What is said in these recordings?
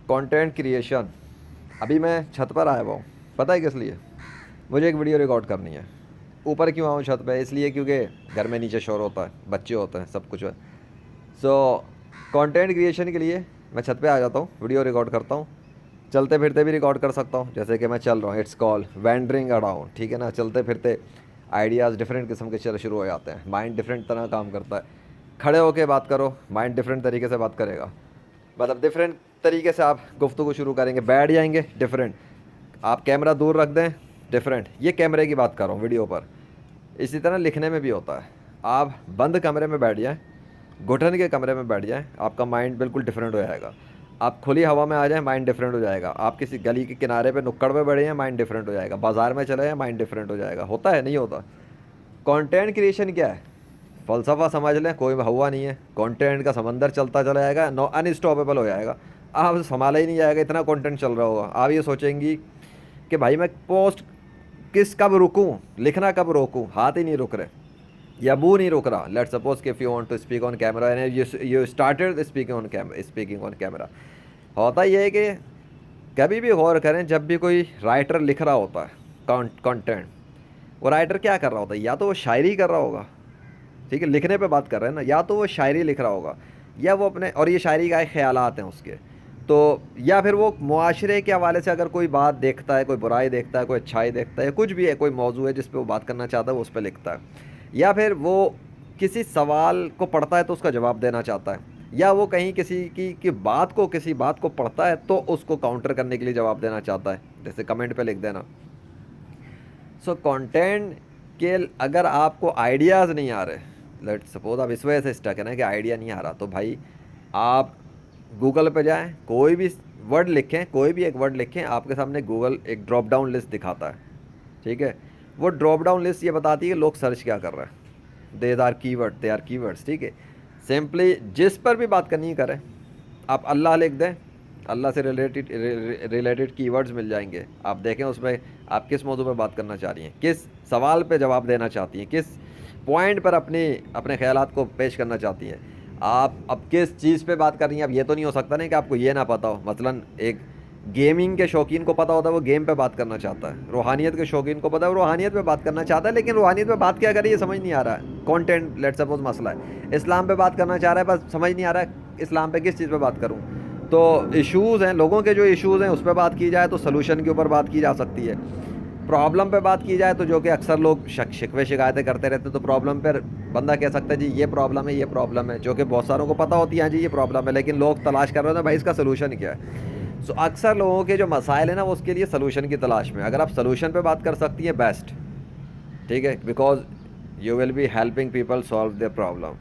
Content creation. अभी मैं छत पर आया हुआ हूँ, पता है किस लिए? मुझे एक वीडियो रिकॉर्ड करनी है। ऊपर क्यों आऊँ छत पे? इसलिए क्योंकि घर में नीचे शोर होता है, बच्चे होते हैं, सब कुछ है। सो कंटेंट क्रिएशन के लिए मैं छत पे आ जाता हूँ, वीडियो रिकॉर्ड करता हूँ। चलते फिरते भी रिकॉर्ड कर सकता हूँ, जैसे कि मैं चल रहा हूँ, इट्स कॉल वैंडरिंग अराउंड, ठीक है ना। चलते फिरते आइडियाज़ डिफरेंट किस्म के चल शुरू हो जाते हैं, माइंड डिफरेंट तरह काम करता है। खड़े होके बात करो, माइंड डिफरेंट तरीके से बात करेगा, मतलब डिफरेंट तरीके से आप गुफ्तगू शुरू करेंगे, बैठ जाएंगे डिफरेंट। आप कैमरा दूर रख दें, डिफरेंट। ये कैमरे की बात कर रहा हूँ वीडियो पर। इसी तरह लिखने में भी होता है। आप बंद कमरे में बैठ जाएं, घुटन के कमरे में बैठ जाएं, आपका माइंड बिल्कुल डिफरेंट हो जाएगा। आप खुली हवा में आ जाएं, माइंड डिफरेंट हो जाएगा। आप किसी गली के किनारे पे नुक्कड़ पे बैठे हैं, माइंड डिफरेंट हो जाएगा। बाजार में चले हैं, माइंड डिफरेंट हो जाएगा। होता है, नहीं होता? कंटेंट क्रिएशन क्या है? फ़लसफ़ा समझ लें, कोई हुआ नहीं है। कंटेंट का समंदर चलता चला जाएगा, नो अनस्टॉपेबल हो जाएगा। आप संभाला ही नहीं जाएगा, इतना कंटेंट चल रहा होगा। आप ये सोचेंगी कि भाई मैं पोस्ट कब रुकूं, लिखना कब रोकूं, हाथ ही नहीं रुक रहे या मुंह नहीं रुक रहा। लेट्स सपोज कि if you want to speak on camera and you started speaking on camera. होता ये है कि कभी भी गौर करें, जब भी कोई राइटर लिख रहा होता है कंटेंट, वो राइटर क्या कर रहा होता है? या तो वो शायरी कर रहा होगा, ठीक है, लिखने पे बात कर रहे हैं ना, या तो वो शायरी लिख रहा होगा, या वो अपने, और ये शायरी का ख्यालात हैं उसके, तो या फिर वो मुआशरे के हवाले से अगर कोई बात देखता है, कोई बुराई देखता है, कोई अच्छाई देखता है, कुछ भी है, कोई मौजू है जिस पे वो बात करना चाहता है, वो उस पर लिखता है। या फिर वो किसी सवाल को पढ़ता है तो उसका जवाब देना चाहता है, या वो कहीं किसी की बात को, किसी बात को पढ़ता है तो उसको काउंटर करने के लिए जवाब देना चाहता है, जैसे कमेंट पे लिख देना। सो कंटेंट के अगर आपको आइडियाज़ नहीं आ रहे, लेट सपोज आप इस वजह से स्टक है ना कि आइडिया नहीं आ रहा, तो भाई आप गूगल पे जाएं, कोई भी वर्ड लिखें, कोई भी एक वर्ड लिखें, आपके सामने गूगल एक ड्रॉप डाउन लिस्ट दिखाता है, ठीक है। वो ड्रॉप डाउन लिस्ट ये बताती है कि लोग सर्च क्या कर रहे हैं। दे आर कीवर्ड्स, ठीक है। सिंपली जिस पर भी बात करनी करें, आप अल्लाह लिख दें, अल्लाह से रिलेटेड कीवर्ड्स मिल जाएंगे। आप देखें उसमें आप किस मौजू पर बात करना चाह रही हैं, किस सवाल पे जवाब देना चाहती हैं, किस पॉइंट पर अपने ख्यालात को पेश करना चाहती हैं। आप अब किस चीज़ पे बात कर रही हैं। अब ये तो नहीं हो सकता ना कि आपको ये ना पता हो। मसलन एक गेमिंग के शौकीन को पता होता है वो गेम पे बात करना चाहता है, रूहानियत के शौकीन को पता है वो रूहानियत पे बात करना चाहता है, लेकिन रूहानियत पे बात क्या करे ये समझ नहीं आ रहा है। कंटेंट लेट्स सपोज मसला है, इस्लाम पे बात करना चाह रहा है, बस समझ नहीं आ रहा है इस्लाम पे किस चीज़ पे बात करूँ। तो इश्यूज़ हैं, लोगों के जो इश्यूज़ हैं उस पर बात की जाए तो सलूशन के ऊपर बात की जा सकती है। प्रॉब्लम पे बात की जाए तो जो कि अक्सर लोग शिकवे शिकायतें करते रहते हैं, तो प्रॉब्लम पर बंदा कह सकता है जी ये प्रॉब्लम है, ये प्रॉब्लम है, जो कि बहुत सारों को पता होती है जी ये प्रॉब्लम है, लेकिन लोग तलाश कर रहे होते हैं भाई इसका सलूशन क्या है। सो अक्सर लोगों के जो मसाइल है ना वो उसके लिए सलूशन की तलाश में। अगर आप सलूशन पे बात कर सकती हैं, बेस्ट, ठीक है, because you will be helping people solve their problem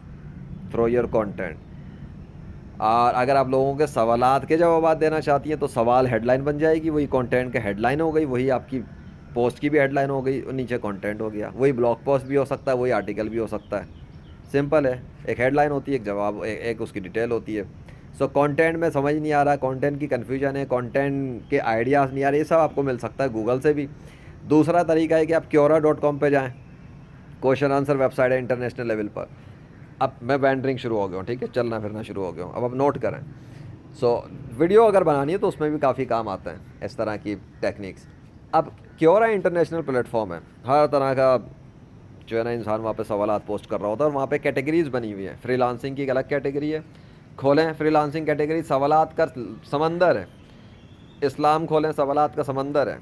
through your content. और अगर आप लोगों के सवालात के जवाब देना चाहती हैं तो सवाल हेडलाइन बन जाएगी, वही कंटेंट का हेडलाइन हो गई, वही आपकी पोस्ट की भी हेडलाइन हो गई और नीचे कंटेंट हो गया। वही ब्लॉग पोस्ट भी हो सकता है, वही आर्टिकल भी हो सकता है। सिंपल है, एक हेडलाइन होती है, एक जवाब, एक उसकी डिटेल होती है। सो कंटेंट में समझ नहीं आ रहा, कंटेंट की कन्फ्यूजन है, कंटेंट के आइडियाज़ नहीं आ रहे, ये सब आपको मिल सकता है गूगल से भी। दूसरा तरीका है कि आप क्योरा.com पे जाएँ, क्वेश्चन आंसर वेबसाइट है इंटरनेशनल लेवल पर। अब मैं वेंडरिंग शुरू हो गया हूँ, ठीक है, चलना फिरना शुरू हो गया हूँ, अब आप नोट करें। सो वीडियो अगर बनानी है तो उसमें भी काफ़ी काम आते हैं इस तरह की टेक्निक्स। अब क्योरा इंटरनेशनल प्लेटफॉर्म है, हर तरह का जो है ना इंसान वहाँ पे सवालात पोस्ट कर रहा होता है, और वहाँ पे कैटेगरीज बनी हुई है। फ्रीलांसिंग की एक अलग कैटेगरी है, खोलें फ्रीलांसिंग कैटेगरी, सवालात का समंदर है। इस्लाम खोलें, सवालात का समंदर है।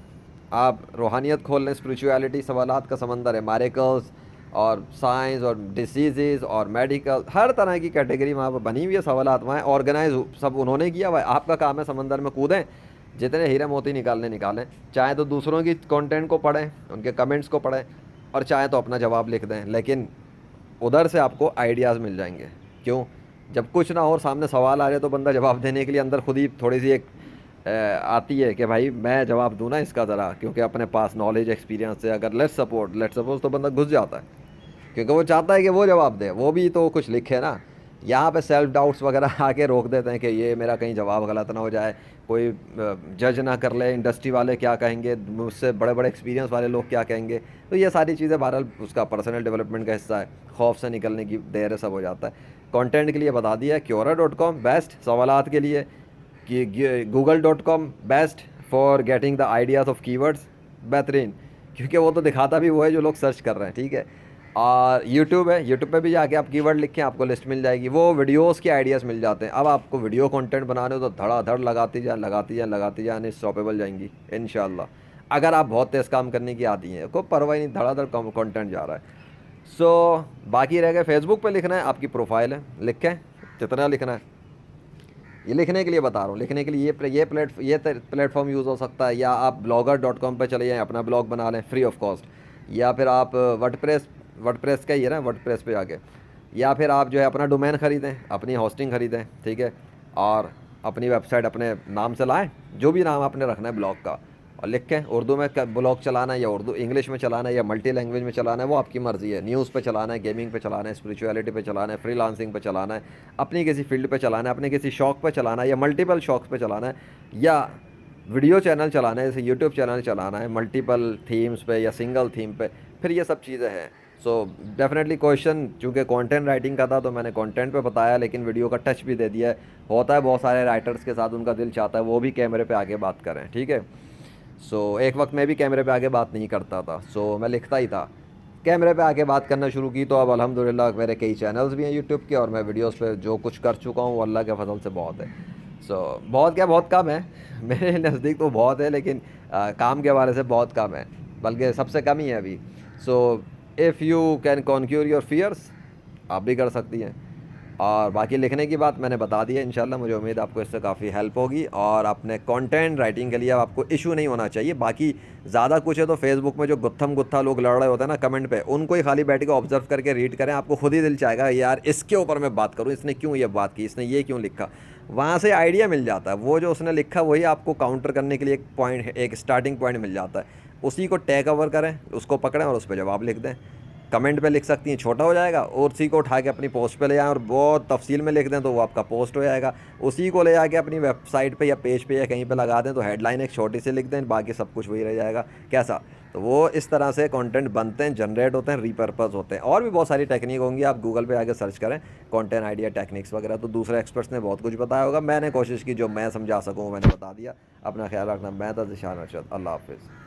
आप रूहानियत खोल लें, स्पिरिचुअलिटी, सवालात का समंदर है। मेरिकल्स और साइंस और डिसीज़ और मेडिकल, हर तरह की कैटेगरी वहाँ पर बनी हुई है। सवालात वहाँ ऑर्गेनाइज सब उन्होंने किया हुआ है। आपका काम है समंदर में कूदें, जितने हीरे मोती निकालें। चाहे तो दूसरों की कंटेंट को पढ़ें, उनके कमेंट्स को पढ़ें, और चाहे तो अपना जवाब लिख दें, लेकिन उधर से आपको आइडियाज़ मिल जाएंगे। क्यों? जब कुछ ना हो सामने सवाल आ जाए तो बंदा जवाब देने के लिए अंदर खुद ही थोड़ी सी एक आती है कि भाई मैं जवाब दूँ ना इसका ज़रा, क्योंकि अपने पास नॉलेज एक्सपीरियंस से अगर लेट्स सपोज तो बंदा घुस जाता है, क्योंकि वो चाहता है कि वो जवाब दे, वो भी तो कुछ लिखे ना। यहाँ पे सेल्फ डाउट्स वगैरह आके रोक देते हैं कि ये मेरा कहीं जवाब गलत ना हो जाए, कोई जज ना कर ले, इंडस्ट्री वाले क्या कहेंगे, मुझसे बड़े बड़े एक्सपीरियंस वाले लोग क्या कहेंगे। तो ये सारी चीज़ें बहरहाल उसका पर्सनल डेवलपमेंट का हिस्सा है, खौफ से निकलने की देर है, सब हो जाता है। कंटेंट के लिए बता दिया क्योरा.com बेस्ट, सवालात के लिए कि google.com best for getting the ideas of keywords, बेहतरीन, क्योंकि वो तो दिखाता भी वो है जो लोग सर्च कर रहे हैं, ठीक है। और यूट्यूब है, यूट्यूब पे भी जाके आप कीवर्ड लिखें, आपको लिस्ट मिल जाएगी, वो वीडियोस के आइडियाज़ मिल जाते हैं। अब आपको वीडियो कंटेंट बनाने हो तो धड़ाधड़ लगाती जाए लगाती जाए लगाती जाए, अनस्टॉपेबल जाएंगी इंशाल्लाह। अगर आप बहुत तेज़ काम करने की आदी हैं, कोई परवाह नहीं, धड़ाधड़ कंटेंट जा रहा है। सो बाकी रह गए फेसबुक पे लिखना है, आपकी प्रोफाइल है, लिखें जितना लिखना है। ये लिखने के लिए बता रहा हूँ, लिखने के लिए ये प्लेटफॉर्म यूज़ हो सकता है, या आप blogger.com पे चले जाएँ, अपना ब्लॉग बना लें फ्री ऑफ कॉस्ट, या फिर आप वर्डप्रेस का ही है ना, वर्डप्रेस पे जाके, या फिर आप जो है अपना डोमेन ख़रीदें, अपनी होस्टिंग ख़रीदें, ठीक है, और अपनी वेबसाइट अपने नाम से लाएँ, जो भी नाम आपने रखना है ब्लॉग का, और लिख के उर्दू में ब्लॉग चलाना है या उर्दू इंग्लिश में चलाना है या मल्टी लैंग्वेज में चलाना है, वो आपकी मर्ज़ी है। न्यूज़ पे चलाना है, गेमिंग पे चलाना है, स्पिरिचुअलिटी पे चलाना है, फ्रीलांसिंग पे चलाना है, अपनी किसी फील्ड पे चलाना है, अपने किसी शौक़ पे चलाना है या मल्टीपल शौक़ पे चलाना है, या वीडियो चैनल चलाना है, जैसे यूट्यूब चैनल चलाना है मल्टीपल थीम्स पे या सिंगल थीम पे, फिर ये सब चीज़ें हैं। सो डेफिनेटली क्वेश्चन चूँकि कंटेंट राइटिंग का था तो मैंने कंटेंट पे बताया, लेकिन वीडियो का टच भी दे दिया है। होता है बहुत सारे राइटर्स के साथ, उनका दिल चाहता है वो भी कैमरे पे आके बात करें, ठीक है। सो एक वक्त मैं भी कैमरे पे आके बात नहीं करता था, सो मैं लिखता ही था। कैमरे पे आके बात करना शुरू की तो अब अल्हम्दुलिल्लाह मेरे कई चैनल्स भी हैं यूट्यूब के, और मैं वीडियोस पे जो कुछ कर चुका हूँ अल्लाह के फजल से बहुत है। सो बहुत क्या, बहुत कम है मेरे नज़दीक तो बहुत है, लेकिन काम के हवाले से बहुत कम है, बल्कि सबसे कम ही है अभी। So if you can conquer your fears, आप भी कर सकती हैं। और बाकी लिखने की बात मैंने बता दी है, इंशाल्लाह मुझे उम्मीद आपको इससे काफ़ी हेल्प होगी, और अपने कंटेंट राइटिंग के लिए अब आपको इशू नहीं होना चाहिए। बाकी ज़्यादा कुछ है तो फेसबुक में जो गुत्थम गुत्था लोग लड़ रहे होते हैं ना कमेंट पे, उनको ही खाली बैठ के ऑब्जर्व करके रीड करें, आपको खुद ही दिल चाहेगा यार इसके ऊपर मैं बात करूँ, इसने क्यों ये बात की, इसने ये क्यों लिखा, वहाँ से आइडिया मिल जाता है। वो जो उसने लिखा वही आपको काउंटर करने के लिए एक पॉइंट, एक स्टार्टिंग पॉइंट मिल जाता है, उसी को टेक ओवर करें, उसको पकड़ें और उस पर जवाब लिख दें। कमेंट पे लिख सकती हैं, छोटा हो जाएगा, और उसी को उठा के अपनी पोस्ट पे ले जाएं और बहुत तफसील में लिख दें तो वो आपका पोस्ट हो जाएगा। उसी को ले जाके अपनी वेबसाइट पे या पेज पे या कहीं पे लगा दें तो हेडलाइन एक छोटी सी लिख दें, बाकी सब कुछ वही रह जाएगा। कैसा, तो वो इस तरह से कंटेंट बनते हैं, जनरेट होते हैं, रीपर्पज़ होते हैं। और भी बहुत सारी टेक्निक होंगी, आप गूगल पे आके सर्च करें कंटेंट आइडिया टेक्निक्स वगैरह, तो दूसरे एक्सपर्ट्स ने बहुत कुछ बताया होगा। मैंने कोशिश की जो मैं समझा सकूँ मैंने बता दिया। अपना ख्याल रखना। मैं था ज़िशान अरशद। अल्लाह हाफ़िज़।